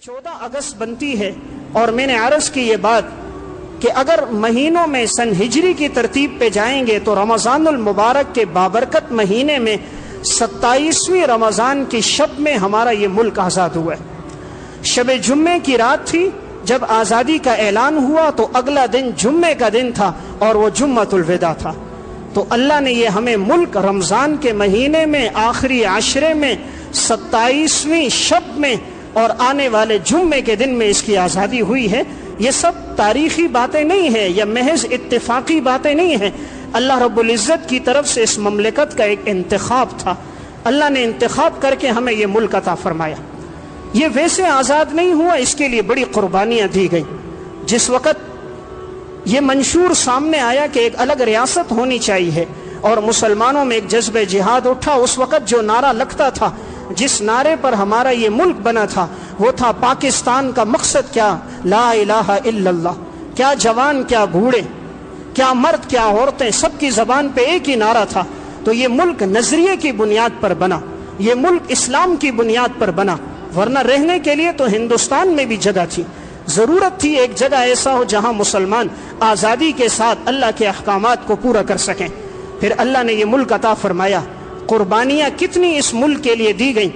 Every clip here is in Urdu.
14 اگست بنتی ہے اور میں نے عرض کی یہ بات کہ اگر مہینوں میں سن ہجری کی ترتیب پہ جائیں گے تو رمضان المبارک کے بابرکت مہینے میں 27ویں رمضان کی شب میں ہمارا یہ ملک آزاد ہوا ہے۔ شب جمعے کی رات تھی جب آزادی کا اعلان ہوا تو اگلا دن جمعے کا دن تھا اور وہ جمعۃ الوداع تھا۔ تو اللہ نے یہ ہمیں ملک رمضان کے مہینے میں آخری عشرے میں 27ویں شب میں اور آنے والے جمعے کے دن میں اس کی آزادی ہوئی ہے۔ یہ سب تاریخی باتیں نہیں ہیں یا محض اتفاقی باتیں نہیں ہیں، اللہ رب العزت کی طرف سے اس مملکت کا ایک انتخاب تھا۔ اللہ نے انتخاب کر کے ہمیں یہ ملک عطا فرمایا۔ یہ ویسے آزاد نہیں ہوا، اس کے لیے بڑی قربانیاں دی گئیں۔ جس وقت یہ منشور سامنے آیا کہ ایک الگ ریاست ہونی چاہیے اور مسلمانوں میں ایک جذبہ جہاد اٹھا، اس وقت جو نعرہ لگتا تھا، جس نعرے پر ہمارا یہ ملک بنا تھا، وہ تھا پاکستان کا مقصد کیا؟ لا الہ الا اللہ۔ کیا جوان، کیا بوڑھے، کیا مرد، کیا عورتیں، سب کی زبان پہ ایک ہی نعرہ تھا۔ تو یہ ملک نظریے کی بنیاد پر بنا، یہ ملک اسلام کی بنیاد پر بنا، ورنہ رہنے کے لیے تو ہندوستان میں بھی جگہ تھی۔ ضرورت تھی ایک جگہ ایسا ہو جہاں مسلمان آزادی کے ساتھ اللہ کے احکامات کو پورا کر سکیں۔ پھر اللہ نے یہ ملک عطا فرمایا۔ قربانیاں کتنی اس ملک کے لیے دی گئیں۔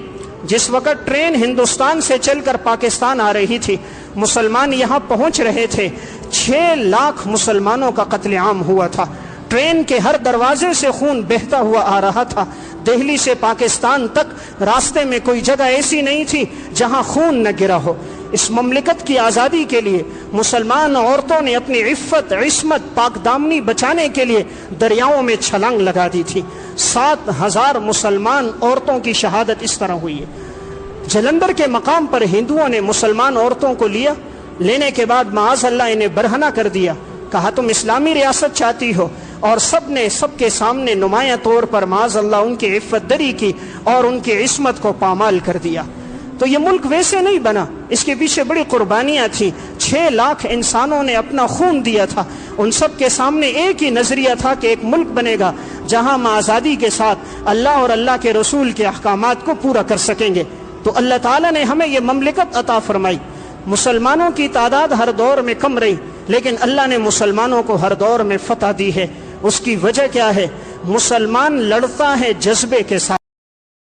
جس وقت ٹرین ہندوستان سے چل کر پاکستان آ رہی تھی، مسلمان یہاں پہنچ رہے تھے، 6 لاکھ مسلمانوں کا قتل عام ہوا تھا۔ ٹرین کے ہر دروازے سے خون بہتا ہوا آ رہا تھا۔ دہلی سے پاکستان تک راستے میں کوئی جگہ ایسی نہیں تھی جہاں خون نہ گرا ہو۔ اس مملکت کی آزادی کے لیے مسلمان عورتوں نے اپنی عفت، عصمت، پاک دامنی بچانے کے لیے دریاؤں میں چھلانگ لگا دی تھی۔ 7,000 مسلمان عورتوں کی شہادت اس طرح ہوئی ہے۔ جلندھر کے مقام پر ہندوؤں نے مسلمان عورتوں کو لیا، لینے کے بعد معاذ اللہ انہیں برہنہ کر دیا، کہا تم اسلامی ریاست چاہتی ہو، اور سب نے سب کے سامنے نمایاں طور پر معاذ اللہ ان کی عفت دری کی اور ان کی عصمت کو پامال کر دیا۔ تو یہ ملک ویسے نہیں بنا، اس کے پیچھے بڑی قربانیاں تھیں۔ 6 لاکھ انسانوں نے اپنا خون دیا تھا۔ ان سب کے سامنے ایک ہی نظریہ تھا کہ ایک ملک بنے گا جہاں ہم آزادی کے ساتھ اللہ اور اللہ کے رسول کے احکامات کو پورا کر سکیں گے۔ تو اللہ تعالیٰ نے ہمیں یہ مملکت عطا فرمائی۔ مسلمانوں کی تعداد ہر دور میں کم رہی، لیکن اللہ نے مسلمانوں کو ہر دور میں فتح دی ہے۔ اس کی وجہ کیا ہے؟ مسلمان لڑتا ہے جذبے کے ساتھ۔